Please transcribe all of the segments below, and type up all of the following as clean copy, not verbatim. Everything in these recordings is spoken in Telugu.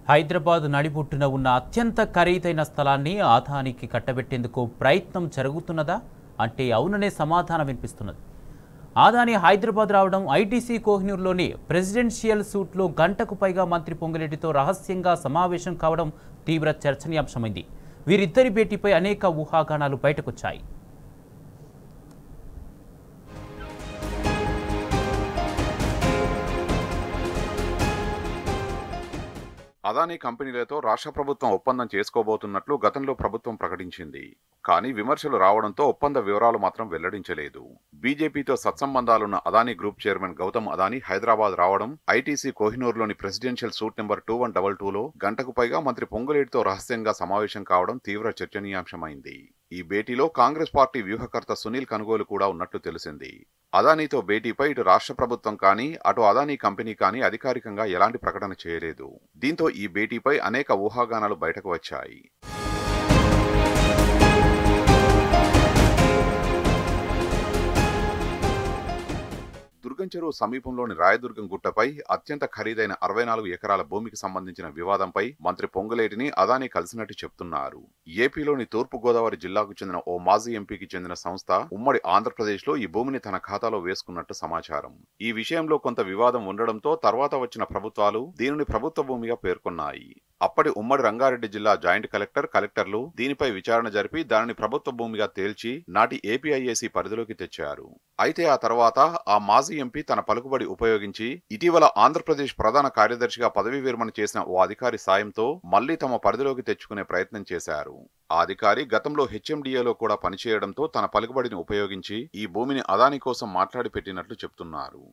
హైదరాబాద్ నడిబొట్టున ఉన్న అత్యంత ఖరీదైన స్థలాన్ని ఆదానికి కట్టబెట్టేందుకు ప్రయత్నం జరుగుతున్నదా అంటే అవుననే సమాధానం వినిపిస్తున్నది. ఆదాని హైదరాబాద్ రావడం, ఐటీసీ కోహినూర్లోని ప్రెసిడెన్షియల్ సూట్లో గంటకు పైగా మంత్రి పొంగులేటితో రహస్యంగా సమావేశం కావడం తీవ్ర చర్చనీయాంశమైంది. వీరిద్దరి భేటీపై అనేక ఊహాగానాలు బయటకొచ్చాయి. అదానీ కంపెనీలతో రాష్ట్ర ప్రభుత్వం ఒప్పందం చేసుకోబోతున్నట్లు గతంలో ప్రభుత్వం ప్రకటించింది. కానీ విమర్శలు రావడంతో ఒప్పంద వివరాలు మాత్రం వెల్లడించలేదు. బీజేపీతో సత్సంబంధాలున్న అదానీ గ్రూప్ చైర్మన్ గౌతమ్ అదానీ హైదరాబాద్ రావడం, ఐటీసీ కోహినూర్లోని ప్రెసిడెన్షియల్ సూట్ నెంబర్ 2122లో గంటకు పైగా మంత్రి పొంగులేటితో రహస్యంగా సమావేశం కావడం తీవ్ర చర్చనీయాంశమైంది. ఈ భేటీలో కాంగ్రెస్ పార్టీ వ్యూహకర్త సునీల్ కనుగోలు కూడా ఉన్నట్లు తెలిసింది. అదానీతో భేటీపై ఇటు రాష్ట్ర ప్రభుత్వం కానీ, అటు అదానీ కంపెనీ కానీ అధికారికంగా ఎలాంటి ప్రకటన చేయలేదు. దీంతో ఈ భేటీపై అనేక ఊహాగానాలు బయటకు వచ్చాయి. దుర్గం చెరువు సమీపంలోని రాయదుర్గం గుట్టపై అత్యంత ఖరీదైన 64 ఎకరాల భూమికి సంబంధించిన వివాదంపై మంత్రి పొంగులేటిని అదానీ కలిసినట్టు చెప్తున్నారు. ఏపీలోని తూర్పు గోదావరి జిల్లాకు చెందిన ఓ మాజీ ఎంపీకి చెందిన సంస్థ ఉమ్మడి ఆంధ్రప్రదేశ్లో ఈ భూమిని తన ఖాతాలో వేసుకున్నట్టు సమాచారం. ఈ విషయంలో కొంత వివాదం ఉండడంతో తర్వాత వచ్చిన ప్రభుత్వాలు దీనిని ప్రభుత్వ భూమిగా పేర్కొన్నాయి. అప్పటి ఉమ్మడి రంగారెడ్డి జిల్లా జాయింట్ కలెక్టర్లు దీనిపై విచారణ జరిపి దానిని ప్రభుత్వ భూమిగా తేల్చి నాటి ఏపీఐఏసీ పరిధిలోకి తెచ్చారు. అయితే ఆ తర్వాత ఆ మాజీ ఎంపీ తన పలుకుబడి ఉపయోగించి ఇటీవల ఆంధ్రప్రదేశ్ ప్రధాన కార్యదర్శిగా పదవీ విరమణ చేసిన ఓ అధికారి సాయంతో మళ్లీ తమ పరిధిలోకి తెచ్చుకునే ప్రయత్నం చేశారు. ఆ అధికారి గతంలో హెచ్ఎండిఏలో కూడా పనిచేయడంతో తన పలుకుబడిని ఉపయోగించి ఈ భూమిని అదానీ కోసం మాట్లాడి పెట్టినట్లు చెప్తున్నారు.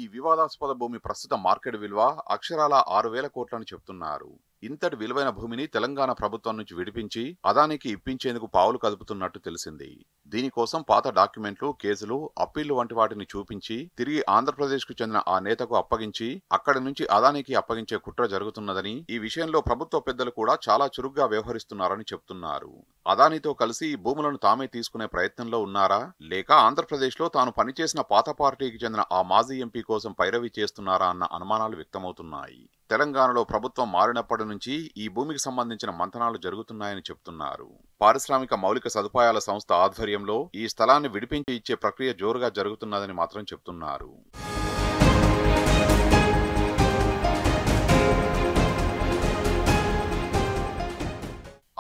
ఈ వివాదాస్పద భూమి ప్రస్తుత మార్కెట్ విలువ అక్షరాల 6,000 కోట్లని చెప్తున్నారు. ఇంతటి విలువైన భూమిని తెలంగాణ ప్రభుత్వం నుంచి విడిపించి అదానికి ఇప్పించేందుకు పావులు కదుపుతున్నట్టు తెలిసింది. దీనికోసం పాత డాక్యుమెంట్లు, కేసులు, అప్పీళ్లు వంటి వాటిని చూపించి తిరిగి ఆంధ్రప్రదేశ్ కు చెందిన ఆ నేతకు అప్పగించి అక్కడి నుంచి అదానికి అప్పగించే కుట్ర జరుగుతున్నదని, ఈ విషయంలో ప్రభుత్వ పెద్దలు కూడా చాలా చురుగ్గా వ్యవహరిస్తున్నారని చెప్తున్నారు. అదానితో కలిసి ఈ భూములను తామే తీసుకునే ప్రయత్నంలో ఉన్నారా, లేక ఆంధ్రప్రదేశ్ లో తాను పనిచేసిన పాత పార్టీకి చెందిన ఆ మాజీ ఎంపీ కోసం పైరవీ చేస్తున్నారా అన్న అనుమానాలు వ్యక్తమవుతున్నాయి. తెలంగాణలో ప్రభుత్వం మారినప్పటి నుంచి ఈ భూమికి సంబంధించిన మంతనాలు జరుగుతున్నాయని చెప్తున్నారు. పారిశ్రామిక మౌలిక సదుపాయాల సంస్థ ఆధ్వర్యంలో ఈ స్థలాన్ని విడిపించి ఇచ్చే ప్రక్రియ జోరుగా జరుగుతున్నదని మాత్రం చెప్తున్నారు.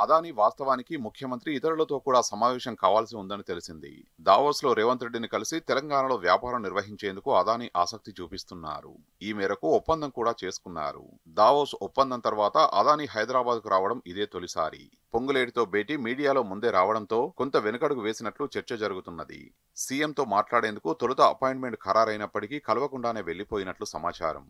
అదానీ వాస్తవానికి ముఖ్యమంత్రి ఇతరులతో కూడా సమావేశం కావాల్సి ఉందని తెలిసింది. దావోస్ లో రేవంత్ రెడ్డిని కలిసి తెలంగాణలో వ్యాపారం నిర్వహించేందుకు అదానీ ఆసక్తి చూపిస్తున్నారు. ఈ మేరకు ఒప్పందం కూడా చేసుకున్నారు. దావోస్ ఒప్పందం తర్వాత అదానీ హైదరాబాద్ కు రావడం ఇదే తొలిసారి. పొంగులేటితో భేటీ మీడియాలో ముందే రావడంతో కొంత వెనుకడుగు వేసినట్లు చర్చ జరుగుతున్నది. సీఎంతో మాట్లాడేందుకు తొలుత అపాయింట్మెంట్ ఖరారైనప్పటికీ కలవకుండానే వెళ్లిపోయినట్లు సమాచారం.